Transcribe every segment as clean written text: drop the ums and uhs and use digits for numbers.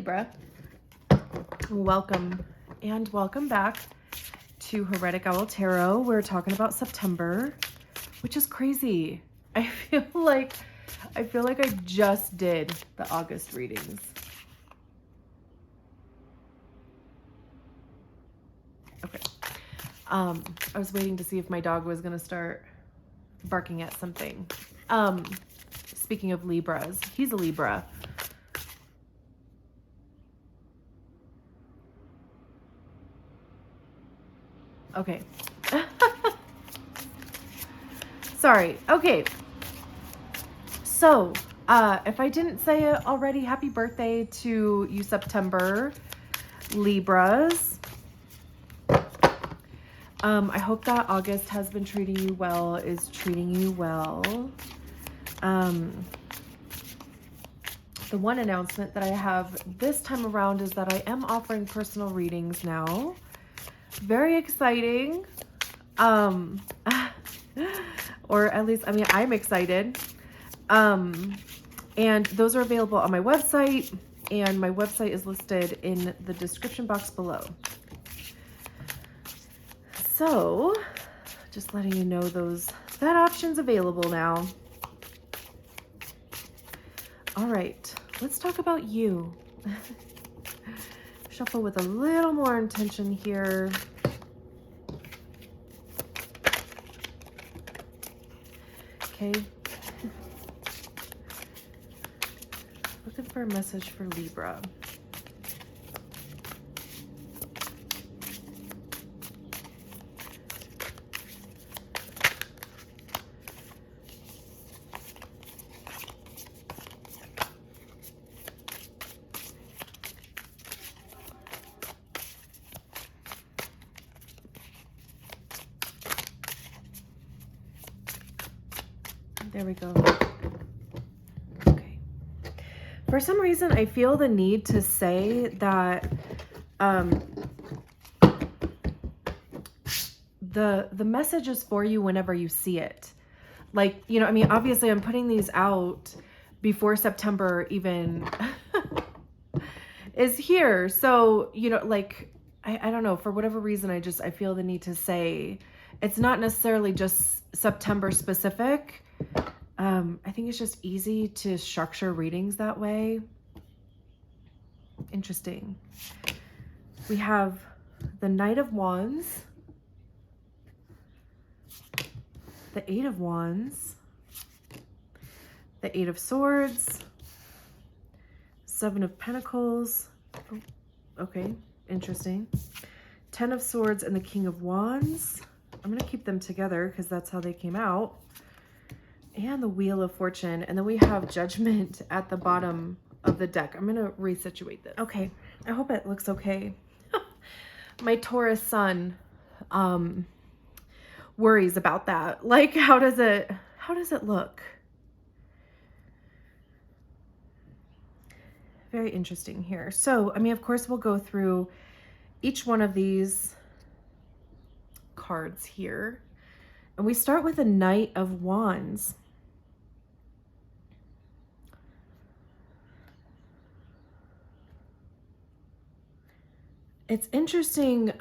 Libra. Welcome and welcome back to Heretic Owl Tarot. We're talking about September, which is crazy. I feel like I just did the August readings. Okay. I was waiting to see if my dog was going to start barking at something. Speaking of Libras, he's a Libra. Okay. Sorry. Okay. So, if I didn't say it already, happy birthday to you, September Libras. I hope that August has been treating you well, is treating you well. The one announcement that I have this time around is that I am offering personal readings now. Very exciting. Or at least, I mean, I'm excited. And those are available on my website, and my website is listed in the description box below. So, just letting you know that option's available now. All right, let's talk about you. Shuffle with a little more intention here. Okay. Looking for a message for Libra. There we go. Okay. For some reason, I feel the need to say that the message is for you whenever you see it. Like, you know, I mean, obviously I'm putting these out before September even is here. So, you know, like, I don't know, for whatever reason, I feel the need to say it's not necessarily just September specific. I think it's just easy to structure readings that way. Interesting. We have the Knight of Wands, the Eight of Wands, the Eight of Swords, Seven of Pentacles. Oh, okay, interesting. 10 of Swords and the King of Wands. I'm going to keep them together because that's how they came out. And the Wheel of Fortune. And then we have Judgment at the bottom of the deck. I'm going to resituate this. Okay. I hope it looks okay. My Taurus sun worries about that. Like, how does it look? Very interesting here. So, I mean, of course, we'll go through each one of these cards here. And we start with the Knight of Wands. It's interesting.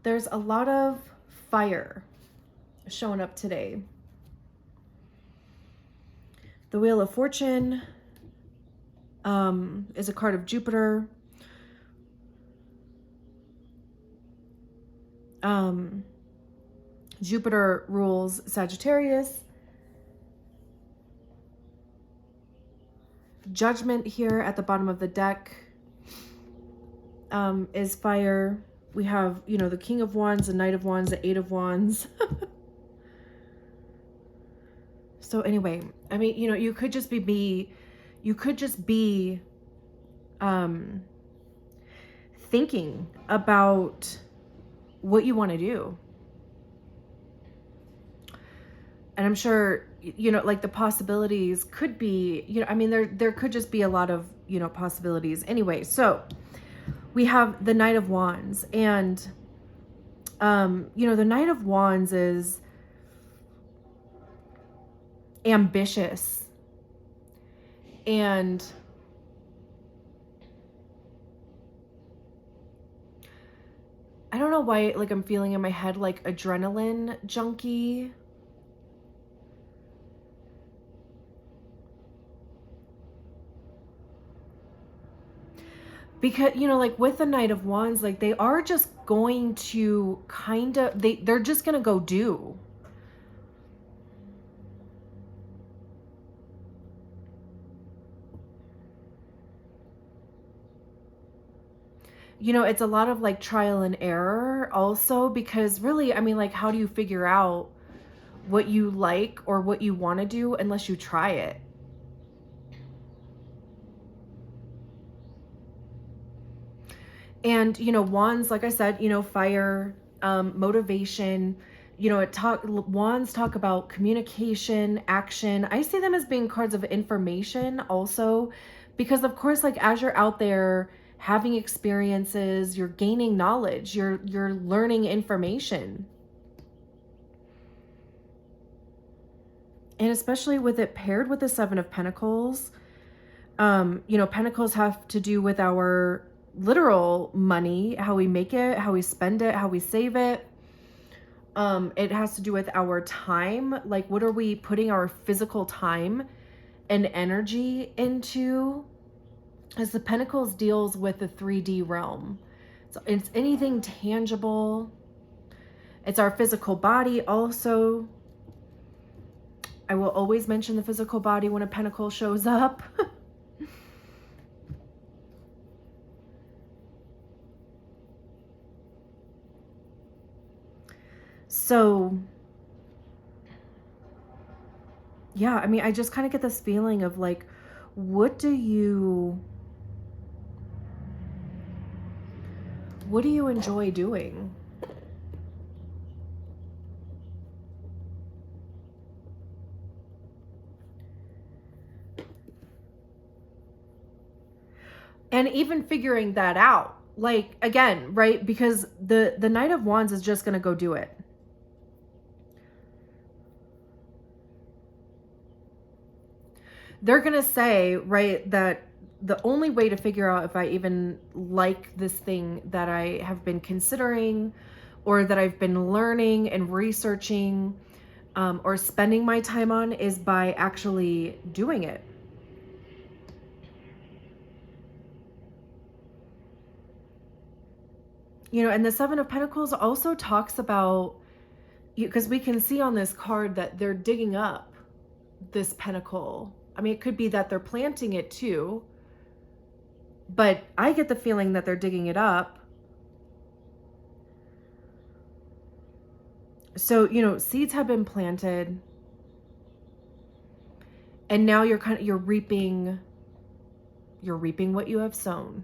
There's a lot of fire showing up today. The Wheel of Fortune is a card of Jupiter. Jupiter rules Sagittarius. Judgment here at the bottom of the deck is fire. We have, you know, the King of Wands, the Knight of Wands, the Eight of Wands. So anyway, I mean, you know, you could just be thinking about what you want to do. And I'm sure, you know, like the possibilities could be, you know, I mean, there could just be a lot of, you know, possibilities. Anyway, so we have the Knight of Wands, and, you know, the Knight of Wands is ambitious and I don't know why, like, I'm feeling in my head like adrenaline junkie. Because, you know, like with the Knight of Wands, like they are just going to kind of, they're just going to go do. You know, it's a lot of like trial and error also, because really, I mean, like, how do you figure out what you like or what you want to do unless you try it? And, you know, wands, like I said, you know, fire, motivation, you know, wands talk about communication, action. I see them as being cards of information also, because of course, like as you're out there having experiences, you're gaining knowledge, you're learning information. And especially with it paired with the Seven of Pentacles, you know, Pentacles have to do with our literal money, how we make it, how we spend it, how we save it. It has to do with our time. Like, what are we putting our physical time and energy into? As the Pentacles deals with the 3D realm. So it's anything tangible. It's our physical body also. I will always mention the physical body when a Pentacle shows up. So, yeah, I mean, I just kind of get this feeling of like, what do you enjoy doing? And even figuring that out, like, again, right? Because the Knight of Wands is just going to go do it. They're going to say, right, that the only way to figure out if I even like this thing that I have been considering or that I've been learning and researching or spending my time on is by actually doing it. You know, and the Seven of Pentacles also talks about, because we can see on this card that they're digging up this pentacle. I mean, it could be that they're planting it too, but I get the feeling that they're digging it up. So, you know, seeds have been planted and now you're reaping what you have sown.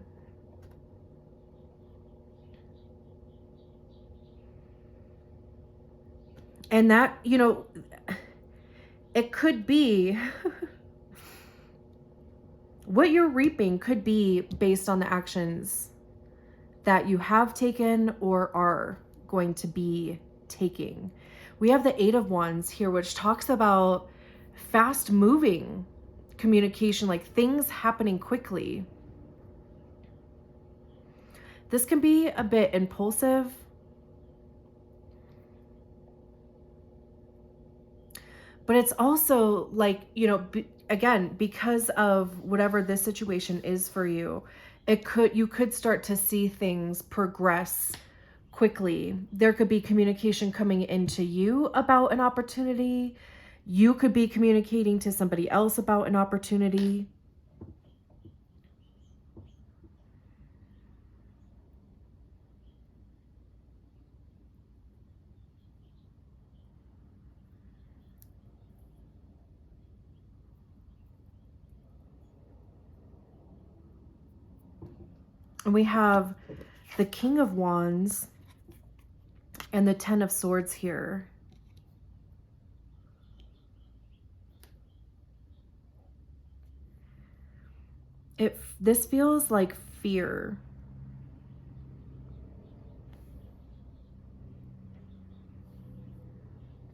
And that, you know, it could be what you're reaping could be based on the actions that you have taken or are going to be taking. We have the Eight of Wands here, which talks about fast moving communication, like things happening quickly. This can be a bit impulsive. But it's also like, you know, again, because of whatever this situation is for you, you could start to see things progress quickly. There could be communication coming into you about an opportunity. You could be communicating to somebody else about an opportunity. And we have the King of Wands and the Ten of Swords here. This feels like fear.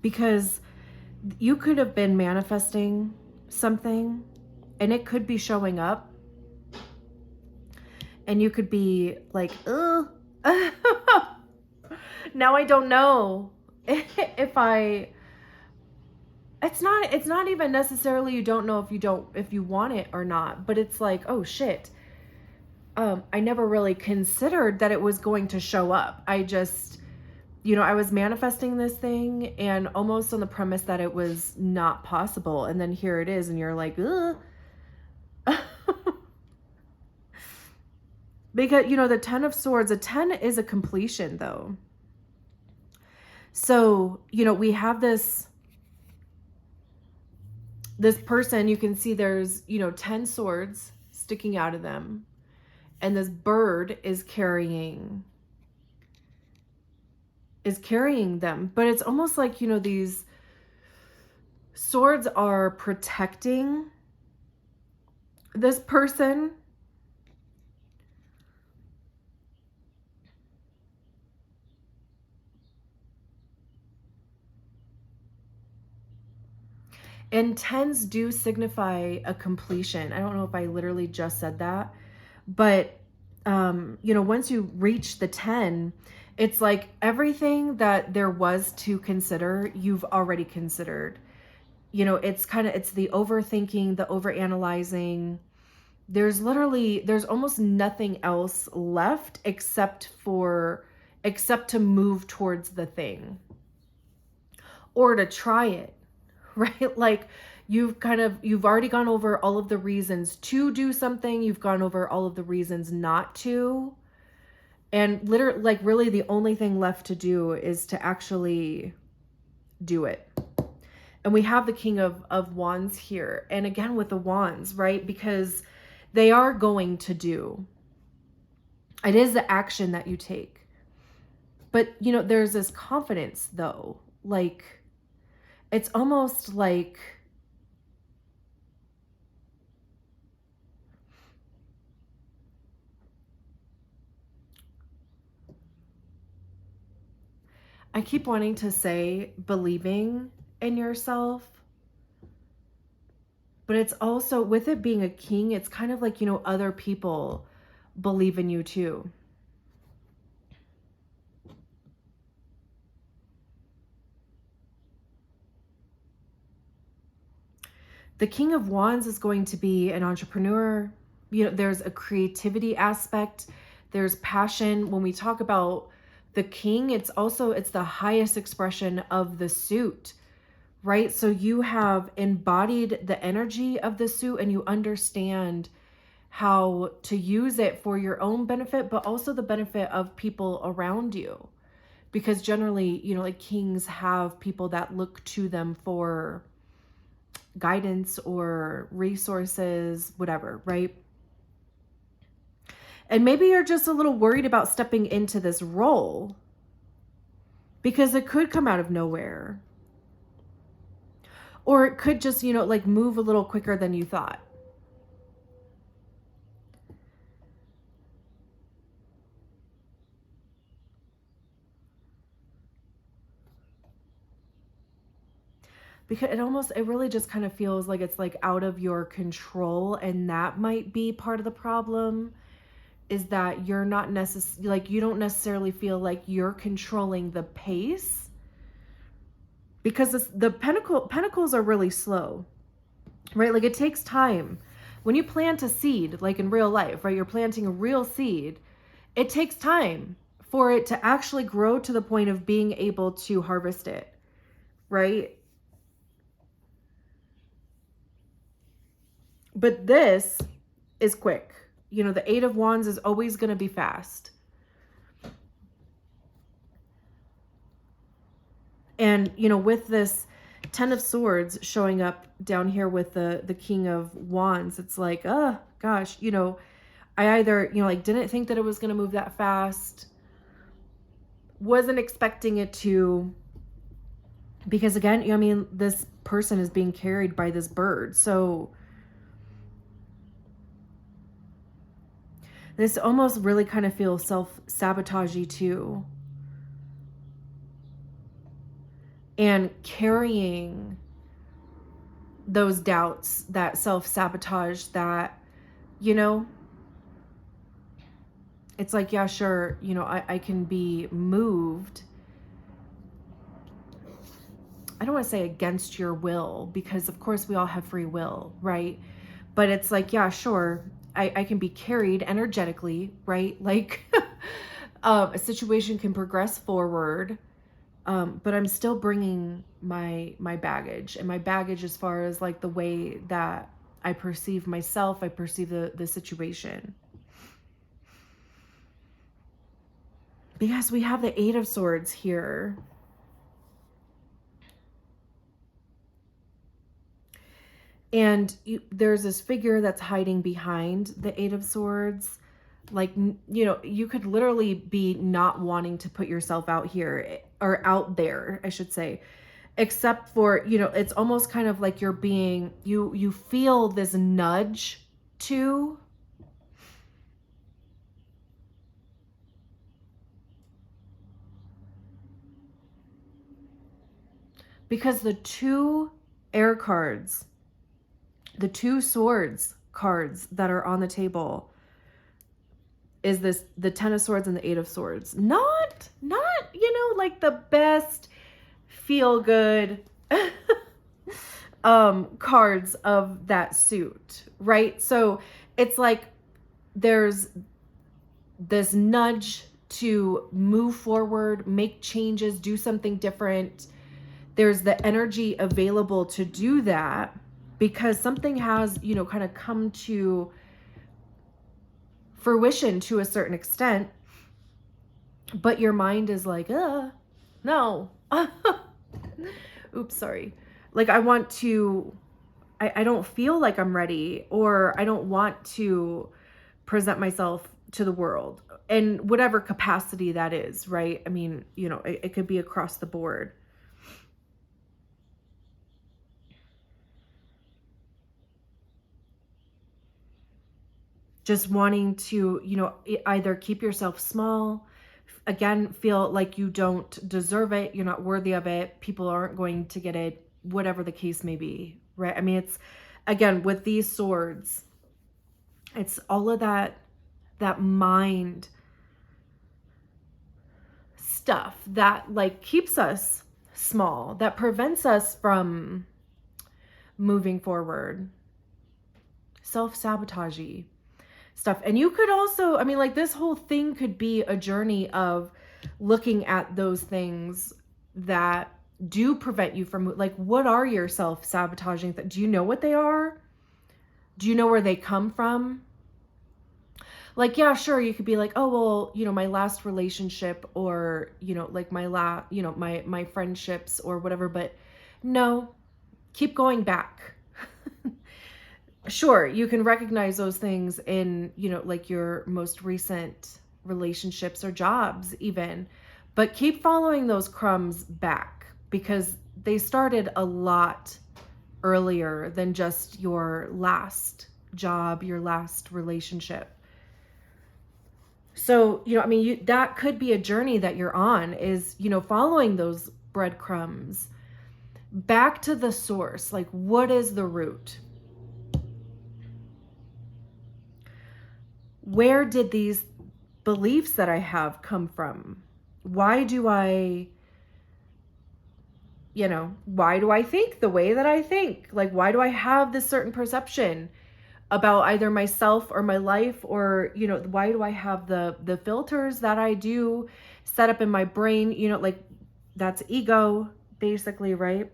Because you could have been manifesting something and it could be showing up. And you could be like, ugh. Now I don't know if I, it's not even necessarily you don't know if you want it or not, but it's like, oh shit. I never really considered that it was going to show up. I just, I was manifesting this thing and almost on the premise that it was not possible. And then here it is. And you're like, ugh. Because, the 10 of Swords, a 10 is a completion though. So, we have this person, you can see there's, 10 swords sticking out of them. And this bird is carrying them. But it's almost like, these swords are protecting this person. And 10s do signify a completion. I don't know if I literally just said that, but, once you reach the 10, it's like everything that there was to consider, you've already considered. It's the overthinking, the overanalyzing. There's almost nothing else left except to move towards the thing or to try it, right? Like you've already gone over all of the reasons to do something. You've gone over all of the reasons not to. And literally, like really the only thing left to do is to actually do it. And we have the King of Wands here. And again, with the Wands, right? Because they are going to do. It is the action that you take. But, there's this confidence though. Like, it's almost like I keep wanting to say believing in yourself, but it's also, with it being a king, it's kind of like, other people believe in you too. The King of Wands is going to be an entrepreneur. There's a creativity aspect. There's passion. When we talk about the king, it's the highest expression of the suit, right? So you have embodied the energy of the suit and you understand how to use it for your own benefit, but also the benefit of people around you. Because generally, like kings have people that look to them for guidance or resources, whatever, right? And maybe you're just a little worried about stepping into this role because it could come out of nowhere. Or it could just, like move a little quicker than you thought. Because it really just kind of feels like it's like out of your control. And that might be part of the problem, is that you're not necessarily, like, you don't necessarily feel like you're controlling the pace, because the pentacles are really slow, right? Like it takes time. When you plant a seed, like in real life, right? You're planting a real seed. It takes time for it to actually grow to the point of being able to harvest it, right? But this is quick. The Eight of Wands is always going to be fast. And, with this 10 of Swords showing up down here with the King of Wands, it's like, oh, gosh, I either, like didn't think that it was going to move that fast, wasn't expecting it to, because again, this person is being carried by this bird. So this almost really kind of feels self-sabotagey too. And carrying those doubts, that self-sabotage, that, it's like, yeah, sure, I can be moved I don't want to say against your will, because of course we all have free will, right? But it's like, yeah, sure, I can be carried energetically, right? Like a situation can progress forward, but I'm still bringing my baggage, and my baggage as far as like the way that I perceive myself, I perceive the situation. Because we have the Eight of Swords here. And there's this figure that's hiding behind the Eight of Swords. Like, you know, you could literally be not wanting to put yourself out here, or out there, I should say. Except for, you know, it's almost kind of like you're being, you feel this nudge to. Because the two air cards, the two swords cards that are on the table is this, the Ten of Swords and the Eight of Swords. Not, you know, like the best feel good cards of that suit, right? So it's like there's this nudge to move forward, make changes, do something different. There's the energy available to do that because something has, you know, kind of come to fruition to a certain extent, but your mind is like, no. Oops, sorry. Like, I want to, I don't feel like I'm ready, or I don't want to present myself to the world in whatever capacity that is, right? I mean, you know, it could be across the board. Just wanting to, you know, either keep yourself small, again, feel like you don't deserve it, you're not worthy of it, people aren't going to get it, whatever the case may be, right? I mean, it's, again, with these swords, it's all of that mind stuff that like keeps us small, that prevents us from moving forward, self-sabotagey stuff. And you could also, I mean, like, this whole thing could be a journey of looking at those things that do prevent you from, like, what are your self-sabotaging things? Do you know what they are? Do you know where they come from? Like, yeah, sure, you could be like, oh, well, you know, my last relationship, or, you know, like you know, my friendships or whatever, but no, keep going back. Sure, you can recognize those things in, you know, like your most recent relationships or jobs even, but keep following those crumbs back because they started a lot earlier than just your last job, your last relationship. So, you know, I mean, that could be a journey that you're on, is, you know, following those breadcrumbs back to the source. Like, what is the root? Where did these beliefs that I have come from? Why do I, you know, why do I think the way that I think? Like, why do I have this certain perception about either myself or my life? Or, you know, why do I have the filters that I do set up in my brain? You know, like, that's ego, basically, right?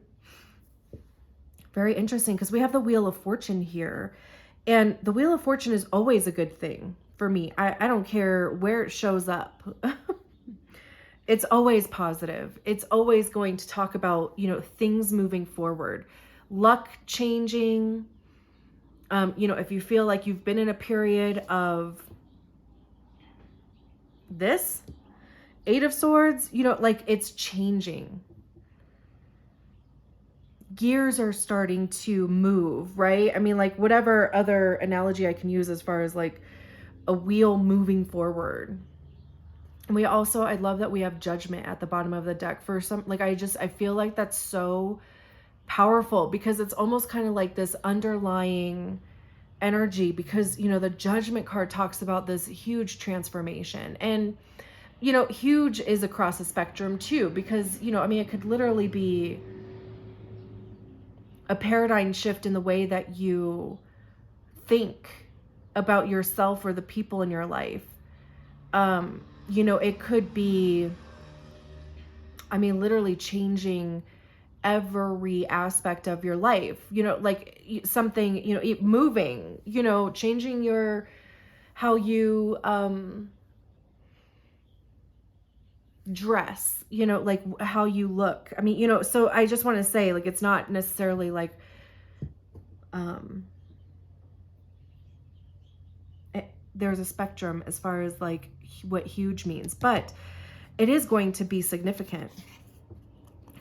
Very interesting, because we have the Wheel of Fortune here. And the Wheel of Fortune is always a good thing for me. I don't care where it shows up. It's always positive. It's always going to talk about, you know, things moving forward, luck changing. You know, if you feel like you've been in a period of this Eight of Swords, you know, like, it's changing. Gears are starting to move, right? I mean, like, whatever other analogy I can use as far as like a wheel moving forward. And we also, I love that we have Judgment at the bottom of the deck for some, like, I feel like that's so powerful because it's almost kind of like this underlying energy, because, you know, the Judgment card talks about this huge transformation. And, you know, huge is across a spectrum too, because, you know, I mean, it could literally be a paradigm shift in the way that you think about yourself or the people in your life. You know, it could be, I mean, literally changing every aspect of your life, you know, like something, you know, moving, you know, changing your, how you, dress, you know, like how you look. I mean, you know, so I just want to say, like, it's not necessarily like, there's a spectrum as far as like what huge means, but it is going to be significant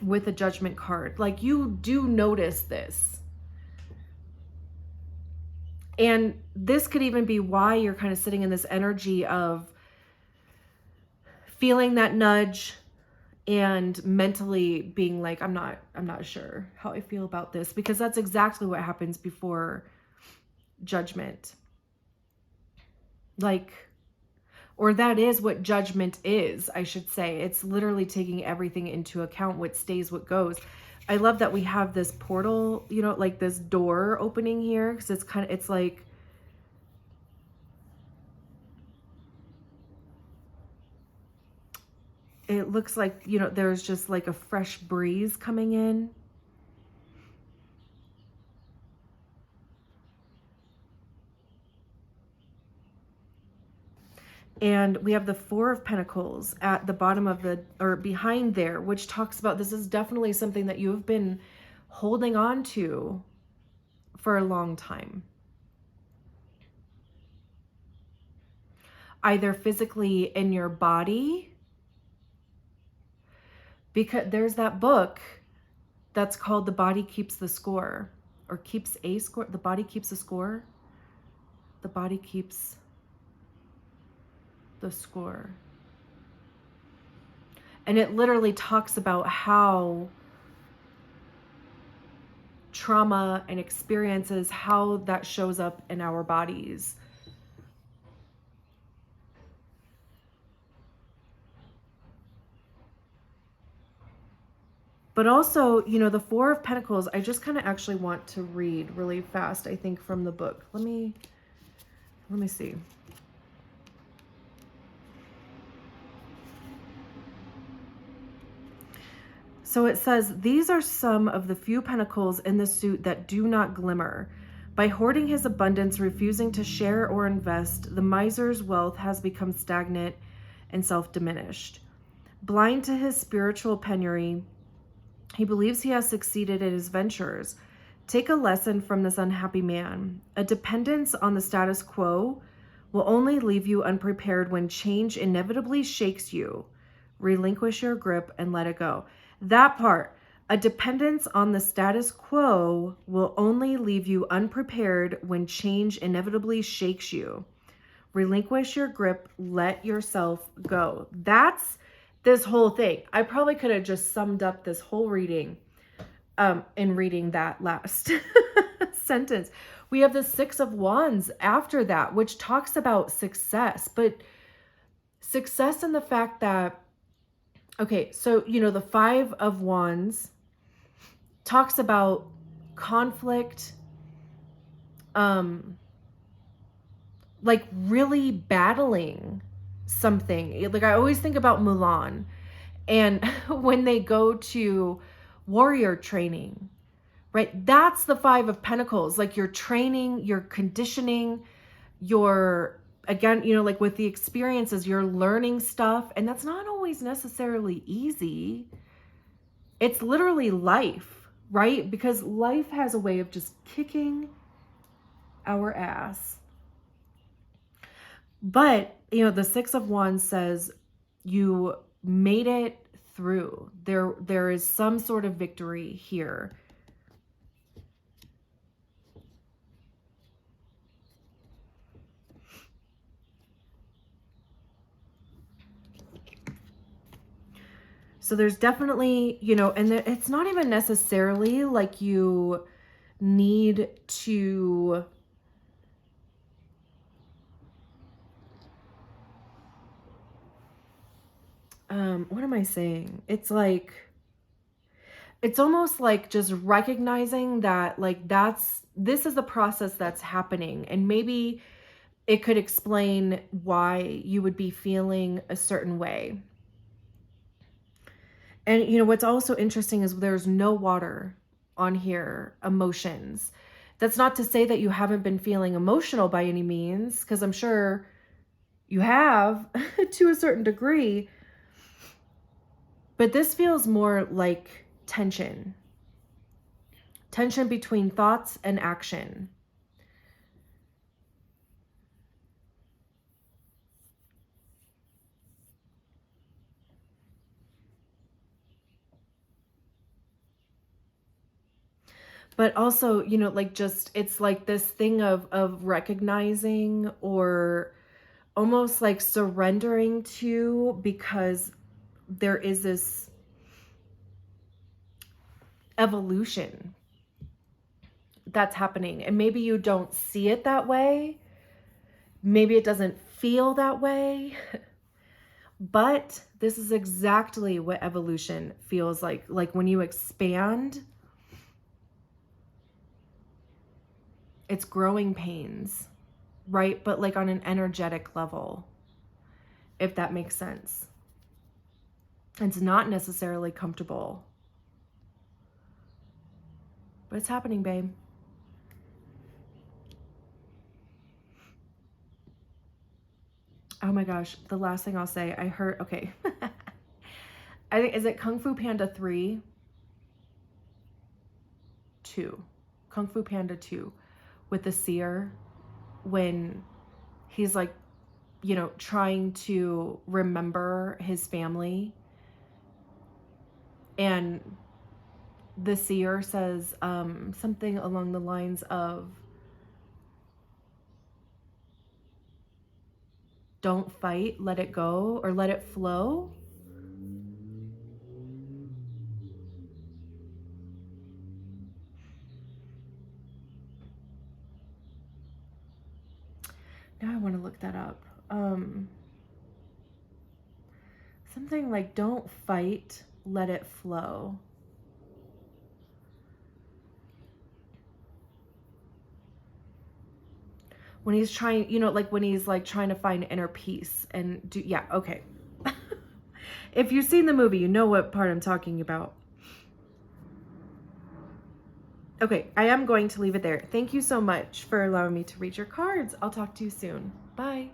with a judgment card. Like, you do notice this. And this could even be why you're kind of sitting in this energy of feeling that nudge and mentally being like, I'm not sure how I feel about this, because that's exactly what happens before judgment. Like, or that is what judgment is, I should say. It's literally taking everything into account, what stays, what goes. I love that we have this portal, you know, like this door opening here, because it's kind of, it's like, it looks like, you know, there's just like a fresh breeze coming in. And we have the Four of Pentacles at the bottom of the, or behind there, which talks about, this is definitely something that you've been holding on to for a long time. Either physically in your body, because there's that book that's called The Body Keeps the Score, or keeps a score. The body keeps a score. The body keeps the score. And it literally talks about how trauma and experiences, how that shows up in our bodies. But also, you know, the Four of Pentacles, I just kind of actually want to read really fast, I think, from the book. Let me see. So it says, these are some of the few pentacles in the suit that do not glimmer. By hoarding his abundance, refusing to share or invest, the miser's wealth has become stagnant and self-diminished. Blind to his spiritual penury, he believes he has succeeded in his ventures. Take a lesson from this unhappy man. A dependence on the status quo will only leave you unprepared when change inevitably shakes you. Relinquish your grip and let it go. That part, a dependence on the status quo will only leave you unprepared when change inevitably shakes you. Relinquish your grip, let yourself go. That's this whole thing. I probably could have just summed up this whole reading in reading that last sentence. We have the Six of Wands after that, which talks about success, but success in the fact that, okay, so, you know, the Five of Wands talks about conflict, like really battling something. Like, I always think about Mulan, and when they go to warrior training, right? That's the Five of Pentacles. Like, you're training, you're conditioning, you're, again, you know, like with the experiences, you're learning stuff, and that's not always necessarily easy. It's literally life, right? Because life has a way of just kicking our ass. But, you know, the Six of Wands says you made it through. There is some sort of victory here. So there's definitely, you know, and it's not even necessarily like you need to what am I saying? It's like, it's almost like just recognizing that, like, this is the process that's happening. And maybe it could explain why you would be feeling a certain way. And, you know, what's also interesting is there's no water on here, emotions. That's not to say that you haven't been feeling emotional by any means, because I'm sure you have to a certain degree. But this feels more like tension. Tension between thoughts and action. But also, you know, like, just, it's like this thing of recognizing, or almost like surrendering to, because there is this evolution that's happening. And maybe you don't see it that way. Maybe it doesn't feel that way. But this is exactly what evolution feels like. Like, when you expand, it's growing pains, right? But like on an energetic level, if that makes sense. It's not necessarily comfortable, but it's happening, babe. Oh my gosh, the last thing I'll say, I heard, okay. I think, is it Kung Fu Panda 3? 2. Kung Fu Panda 2, with the seer, when he's like, you know, trying to remember his family. And the seer says something along the lines of, don't fight, let it go, or let it flow. Now I want to look that up. Something like, don't fight, let it flow. When he's trying, you know, like when he's like trying to find inner peace and do, yeah, okay. If you've seen the movie, you know what part I'm talking about. Okay, I am going to leave it there. Thank you so much for allowing me to read your cards. I'll talk to you soon. Bye.